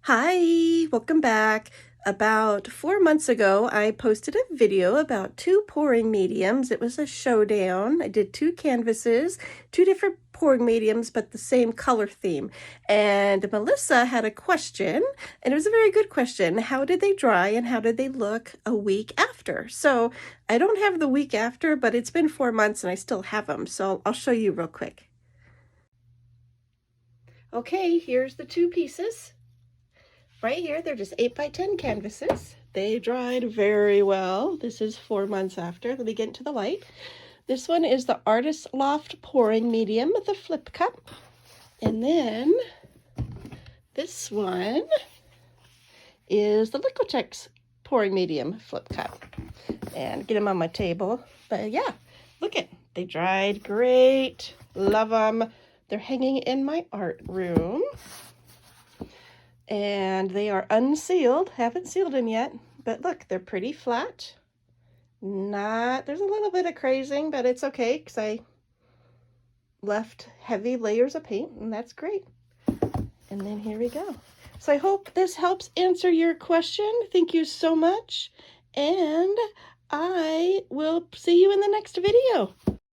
Hi, welcome back. About 4 months ago, I posted a video about two pouring mediums. It was a showdown. I did two canvases, two different pouring mediums, but the same color theme. And Melissa had a question, and it was a very good question. How did they dry and how did they look a week after? So I don't have the week after, but it's been 4 months and I still have them. So I'll show you real quick. Okay, here's the two pieces. Right here, they're just 8 by 10 canvases. They dried very well. This is 4 months after. Let me get into the light. This one is the Artist Loft Pouring Medium with the flip cup. And then this one is the Liquitex Pouring Medium flip cup. And get them on my table. But yeah, look it. They dried great. Love them. They're hanging in my art room. And they are unsealed. Haven't sealed them yet, but look, they're pretty flat. There's a little bit of crazing, but it's okay because I left heavy layers of paint, and that's great. And then here we go. So I hope this helps answer your question. Thank you so much, and I will see you in the next video.